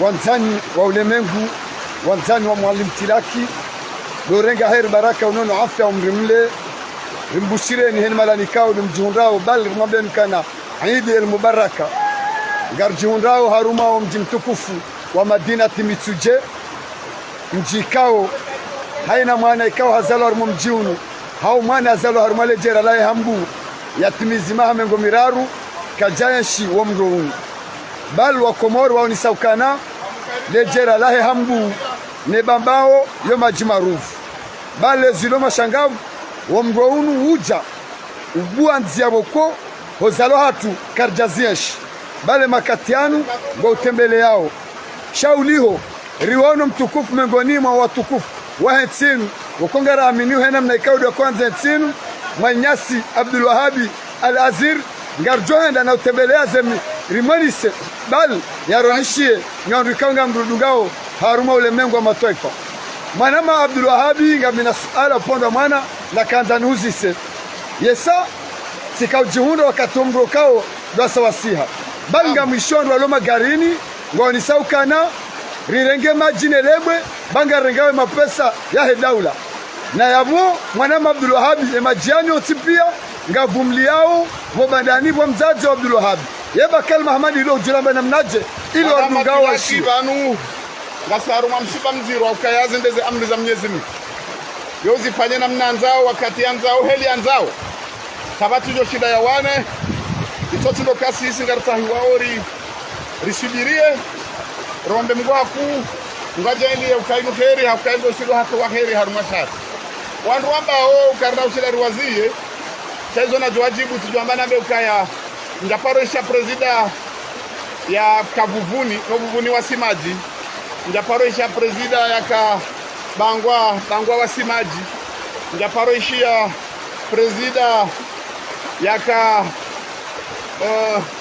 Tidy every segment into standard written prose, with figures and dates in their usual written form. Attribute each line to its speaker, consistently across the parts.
Speaker 1: wanzani wa ulemengu, wanzani wa Mwalimu Tilaki, dorenga heri baraka unono afya umrimle rimbushireni hen malanikao mjihundrao bali mwambeni kana Eid el-Mubaraka ngarjihundrao haruma wa mji mtukufu wa Madina Timitsuje mjikao haina mwana ikao hazalo harumo mjiunu hao mwana hazalo haruma lejera lae hambu yatimizima hamengo miraru kajayanshi wa mrouni bali wa Komoro wao ni saukana lejera lae hambu ne bambao yo majimarufu bali zilo mashangavu wa mrounu uja ubua nzia boko hozalo hatu karjaziash bale makatianu ngo utembele yao shauliho riwono mtukufu mengoni mwa watukufu wa hetsinu wakongara aminiu hena mnaikaudu wa kwanza hetsinu Mwanyasi Abdul Wahabi Al-Azir ngarjohenda na utembelea zemi rimonise bali yaronishie nyandukaunga mrudungao haruma ulemengu wa mataifa mwanama Abdul Wahabi ngamina suala ponda mwana na kanzani huzise yesa sikaujihunda wakati umrokao dwa sawasiha bali ngamwishondo waloma garini ngoni saukana rirenge majine lebwe banga rengawe mapesa ya hedaula na yabo mwanama Abdul Wahabi emajiani otipia ngavumliao mobandani bwa mzazi wa Abdul Wahabi yeba kalma Hamadi ilo ujilamba na mnaje ilo wadungao wa shibanu ngasaru mamshiba mziro ukayazi ndeze amri za Mwenyezi Mungu yozi fanye na mnanzao wakati anzao heli anzao kabati jo shida ya wane itoti ndo kasi hisi ngartahi waori rishibirie rombe mgwaku ngaja ili ya ukainu heri haukainu shido hatu wa heri harumashari wandu wamba ukarna ushida ruwaziye chaizo na juwajibu tujuamba nambe ukaya ngaparoisha prezida ya kabuvuni kabuvuni wasimaji ngaparoisha prezida ya bangwa wasimaji ngaparoishia prezida yaka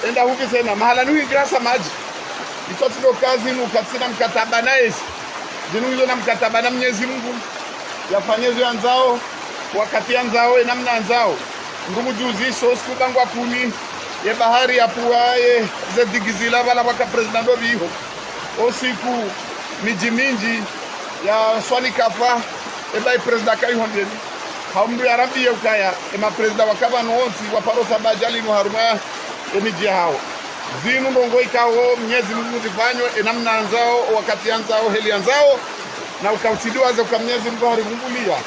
Speaker 1: enda huki sena mahala nuhi grasa maji itoti ndo kazi nukatsina mkataba na esi jinuhizo na mkataba na Mwenyezi Mungu yafanyezo ya nzao wakati ya nzao enamna nzao ngumu juzi so sikubangwa kuni ye bahari ya puwaye ze digizila wala waka president obiho osiku miji minji ya swali kafa eba president kai hondeni haumdu ya rabi ukaya ema president wakaba nuonsi waparosa bajali nuharuma emiji hao zinu ndongo ikawo Mwenyezi Mungu zifanywe enamna nzao wakati anzao heli anzao na ukausidiwa za kwa Mwenyezi Mungu harivumbulia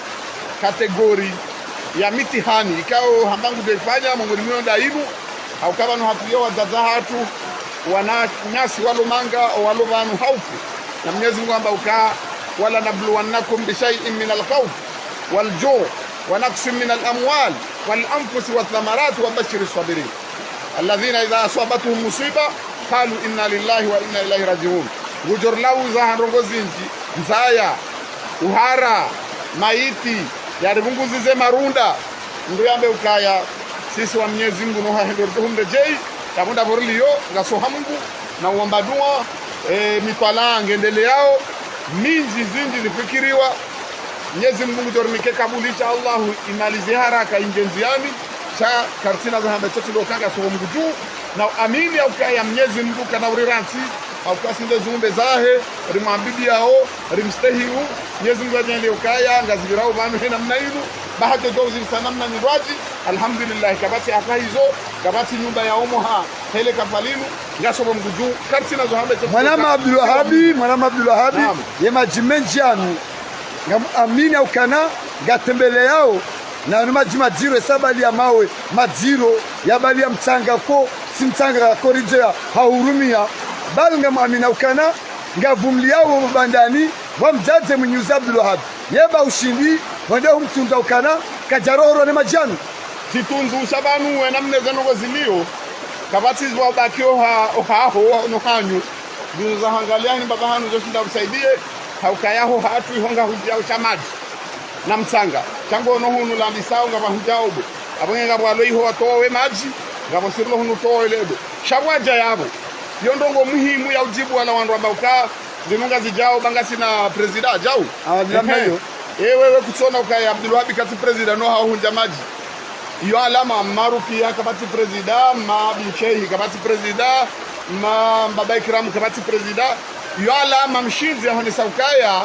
Speaker 1: kategori ya mitihani ikao hambangu defanya mongolimiyo ndaibu au kama no hatuyo wazaza hatu wananyasi walomanga walovanu haufu na Mwenyezi Mungu amba uka wala nabluwannakum bishay'in min al-khawf wal-ju' wa naqsin min al-amwal wal-anfus wath-thamarati wa bashshiri as-sabirin alladhina idha asabatuhum musiba qalu inna lillahi wa inna ilayhi raji'un gujorlau za handongo zinji nzaya uhara maiti yarivunguzize marunda nduyambe ukaya sisi wa Mwenyezi Mungu no hahendo humde jei tabunda borliyo ngasoha Mungu na uomba dua mitwala ngendele yao minji zinji zifikiriwa Mwenyezi Mungu dormike kabuli cha Allah imalizi haraka ingenziani cha kartina za hamba chote lokanga so Mungu juu na amini au kaya Mwenyezi Mungu kana uriransi au kasinde zumbe zahe rimambibi yao rimstehiu Mwenyezi Mungu ajende ukaya ngazibirao banu hena mnaidu bahati dozi sanamna ni raji alhamdulillah kabati akahizo kabati nyumba ya omoha hele kafalinu ngasobo mguju kartina zo hambe mwanama Abdul Wahabi yema jimenjanu ngam amini ukana gatembele yao na numa jiro sabali ya mawe majiro ya bali ya mchanga ko si mchanga korijea haurumia bali ngam amina ukana ngavumlia wa bandani wa mjaze mwenyuzi Abdul Wahabi yeba ushindi wende humtunda ukana kajaroro ne majanu titunzu sabanu wenamne zanogo zilio kabati zwa bakio ohaho no hanyu duza hangaliani baba hanu zoshinda usaidie haukayaho hatu ihonga hujia uchamaji na msanga chango no hunu la misao ngaba hujaobo abonga bwalo iho watowe maji ngabo sirlo hunu towe lebo shabwaja yabo yondongo muhimu ya ujibu wala wandu ambauka zinunga zijao bangasi na president jao namnayo wewe kusona ukaya Abdul Wahabi kati president no hahunja maji iyo alama maruki ya kabati president ma bin shehi kabati president ma baba ikram kabati president
Speaker 2: yala mamshinzi ahone saukaya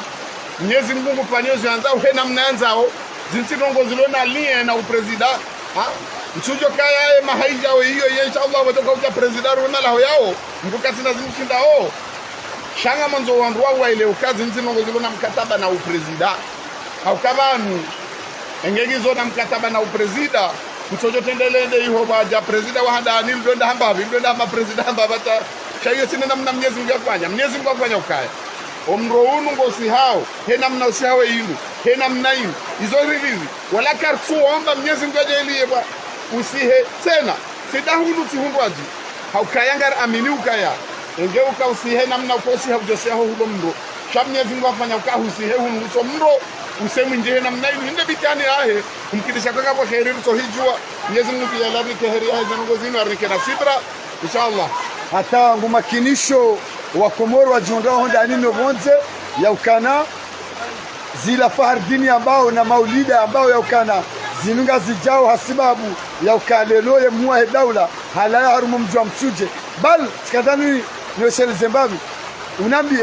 Speaker 2: Mwenyezi Mungu panyozi anzao hena mnaanzao jinsi rongozi lona lie na upresida mchujo kaya mahaijao hiyo inshallah watoka uja presida rona lao yao mkukati na zimshindao shanga mwanzo wandu wa ile ukazi jinsi rongozi lona mkataba na upresida au kabanu engegizo na mkataba na upresida mchujo tendelende hiyo baja presida wa hada anil donda hamba presida hamba bata shayo sina namna Mwenyezi Mungu afanya ukaya omro unu ngosi hao hena mna usihawe yinu hena mna yinu izo rivizi wala kartu omba Mwenyezi Mungu ajalie bwa usihe tena sidahulu tihundwaji haukayanga amini ukaya engeuka usihe namna ukosi haujosia hulo mro shab Mwenyezi Mungu afanya uka usihe hunu so mro usemu nje namna yinu hinde bitani ahe umkidisha kwa kwa kheri so hijua Mwenyezi Mungu yalari kheri ahe zanongozini arike na sidra inshallah
Speaker 1: hata ngumakinisho wa Komoro wajiondoa honda nino vonze ya ukana zila fahardini ambao na maulida ambao ya ukana zinunga zijao hasibabu ya ukalelo ya muwa daula halaya harumu mjua msuje bal sikadhani niweshele Zimbabwe unambi